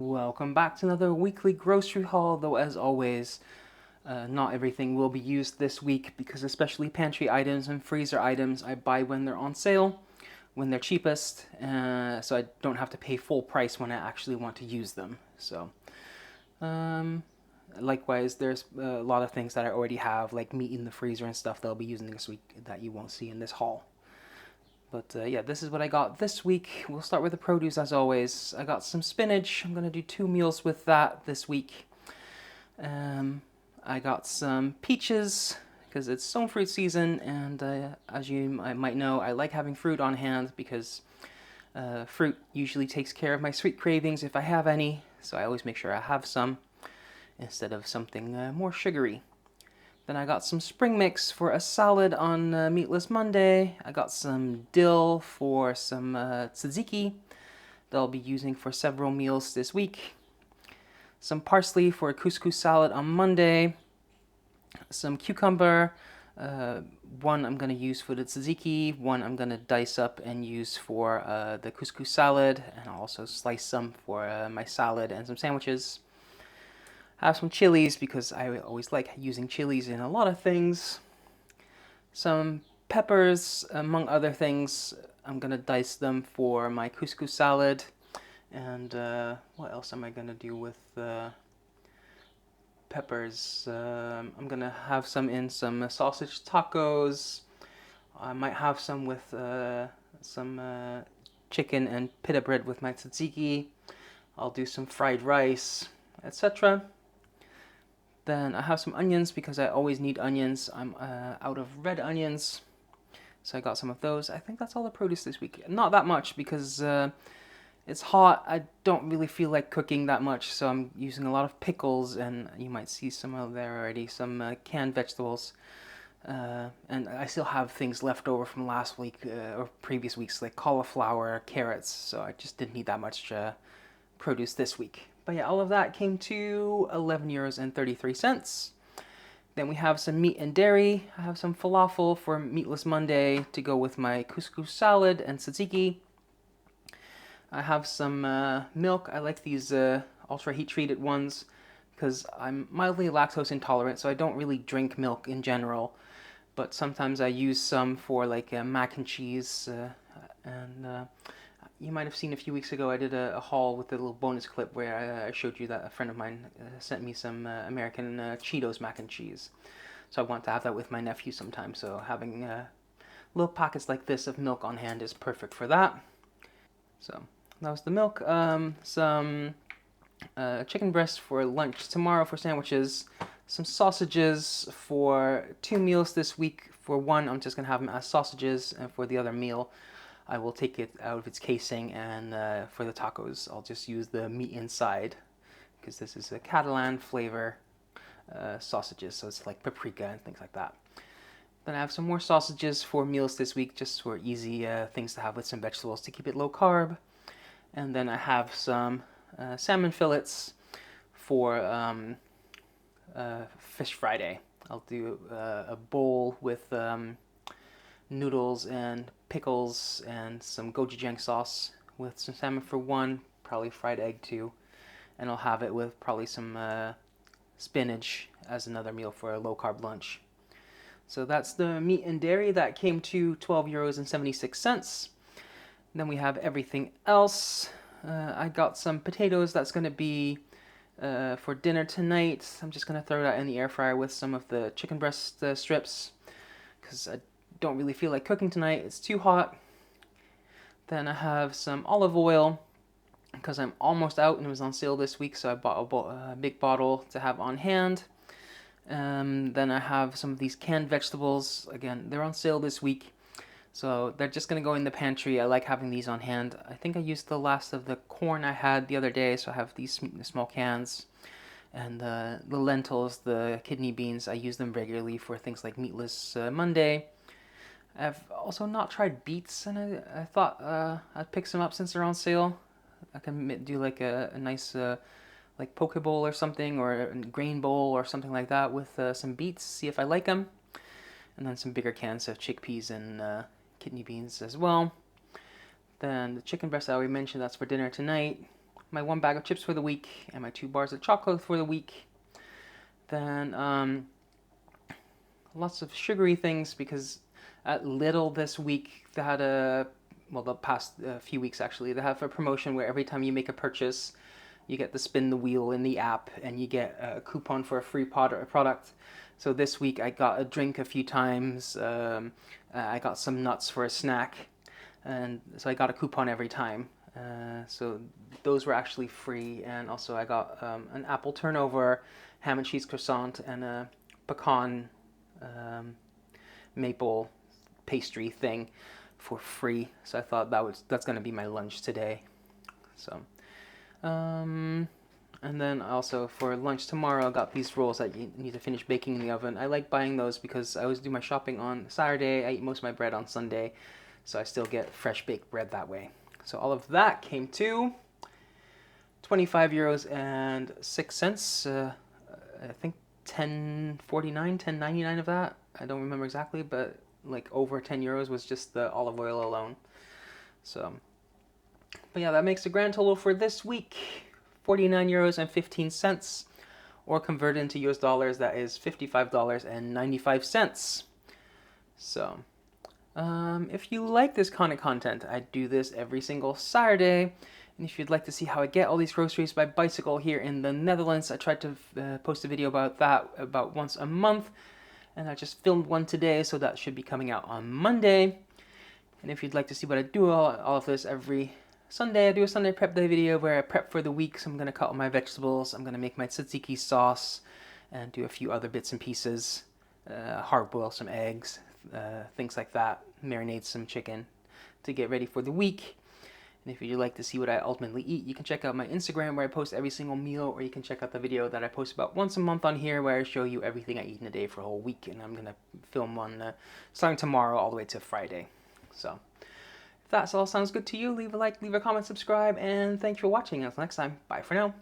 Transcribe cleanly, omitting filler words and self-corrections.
Welcome back to another weekly grocery haul, though as always, not everything will be used this week because especially pantry items and freezer items I buy when they're on sale, when they're cheapest, so I don't have to pay full price when I actually want to use them. Um, Likewise, there's a lot of things that I already have, like meat in the freezer and stuff that I'll be using this week that you won't see in this haul. But yeah, this is what I got this week. We'll start with the produce as always. I got some spinach. I'm gonna do 2 meals with that this week. Um, I got some peaches because it's stone fruit season, and as you might know, I like having fruit on hand because fruit usually takes care of my sweet cravings if I have any. So I always make sure I have some instead of something more sugary. Then I got some spring mix for a salad on Meatless Monday. I got some dill for some tzatziki that I'll be using for several meals this week. Some parsley for a couscous salad on Monday. Some cucumber. Uh, One I'm going to use for the tzatziki. One I'm going to dice up and use for the couscous salad. And I'll also slice some for my salad and some sandwiches. I have some chilies because I always like using chilies in a lot of things. Some peppers, among other things. I'm gonna dice them for my couscous salad. And what else am I gonna do with peppers? I'm gonna have some in some sausage tacos. I might have some with some chicken and pita bread with my tzatziki. I'll do some fried rice, etc. Then I have some onions because I always need onions. I'm out of red onions, so I got some of those. I think that's all the produce this week. Not that much because it's hot. I don't really feel like cooking that much, so I'm using a lot of pickles, and you might see some of there already, some canned vegetables. And I still have things left over from last week or previous weeks, like cauliflower, carrots, so I just didn't need that much produce this week. But yeah, all of that came to 11 euros and 33 cents. Then we have some meat and dairy. I have some falafel for Meatless Monday to go with my couscous salad and tzatziki. I have some milk. I like these ultra heat treated ones because I'm mildly lactose intolerant, so I don't really drink milk in general. But sometimes I use some for like mac and cheese and you might have seen a few weeks ago I did a haul with a little bonus clip where I showed you that a friend of mine sent me some American Cheetos mac and cheese. So I want to have that with my nephew sometime. So having little pockets like this of milk on hand is perfect for that. So that was the milk. Some chicken breast for lunch tomorrow for sandwiches. Some sausages for 2 meals this week. For one, I'm just gonna have them as sausages, and for the other meal, I will take it out of its casing, and for the tacos, I'll just use the meat inside because this is a Catalan flavor sausages, so it's like paprika and things like that. Then I have some more sausages for meals this week, just for easy things to have with some vegetables to keep it low carb. And then I have some salmon fillets for Fish Friday. I'll do a bowl with noodles and pickles and some gochujang sauce with some salmon for one, probably fried egg too, and I'll have it with probably some spinach as another meal for a low carb lunch. So that's the meat and dairy that came to 12 euros and 76 cents. Then we have everything else. I got some potatoes that's going to be for dinner tonight. I'm just going to throw that in the air fryer with some of the chicken breast strips because I don't really feel like cooking tonight. It's too hot. Then I have some olive oil because I'm almost out and it was on sale this week, so I bought a big bottle to have on hand. Then I have some of these canned vegetables. Again, they're on sale this week, so they're just going to go in the pantry. I like having these on hand. I think I used the last of the corn I had the other day, so I have these small cans. And the lentils, the kidney beans, I use them regularly for things like Meatless Monday. I've also not tried beets, and I thought I'd pick some up since they're on sale. I can do like a nice like poke bowl or something, or a grain bowl or something like that with some beets, see if I like them. And then some bigger cans of chickpeas and kidney beans as well. Then the chicken breast I already mentioned, that's for dinner tonight. my 1 bag of chips for the week and my 2 bars of chocolate for the week. Then lots of sugary things because at Lidl this week they had the past few weeks actually, they have a promotion where every time you make a purchase, you get to spin the wheel in the app and you get a coupon for a free product. So this week I got a drink a few times. I got some nuts for a snack, and so I got a coupon every time. So those were actually free, and also I got an apple turnover, ham and cheese croissant, and a pecan maple pastry thing for free. So I thought that's gonna be my lunch today. So, and then also for lunch tomorrow, I got these rolls that you need to finish baking in the oven. I like buying those because I always do my shopping on Saturday. I eat most of my bread on Sunday, so I still get fresh baked bread that way. So all of that came to 25 euros and 6 cents. I think 10.49, 10.99 of that. I don't remember exactly, but like over 10 euros was just the olive oil alone. So, but yeah, that makes the grand total for this week 49 euros and 15 cents, or converted into US dollars, that is $55.95. So, if you like this kind of content, I do this every single Saturday. And if you'd like to see how I get all these groceries by bicycle here in the Netherlands, I try to post a video about that about once a month. And I just filmed one today, so that should be coming out on Monday. And if you'd like to see what I do all of this every Sunday, I do a Sunday prep day video where I prep for the week. So I'm going to cut all my vegetables, I'm going to make my tzatziki sauce, and do a few other bits and pieces. Hard boil some eggs, things like that. Marinate some chicken to get ready for the week. And if you'd like to see what I ultimately eat, you can check out my Instagram where I post every single meal, or you can check out the video that I post about once a month on here where I show you everything I eat in a day for a whole week. And I'm going to film one starting tomorrow all the way to Friday. So if that all sounds good to you, leave a like, leave a comment, subscribe, and thanks for watching. Until next time, bye for now.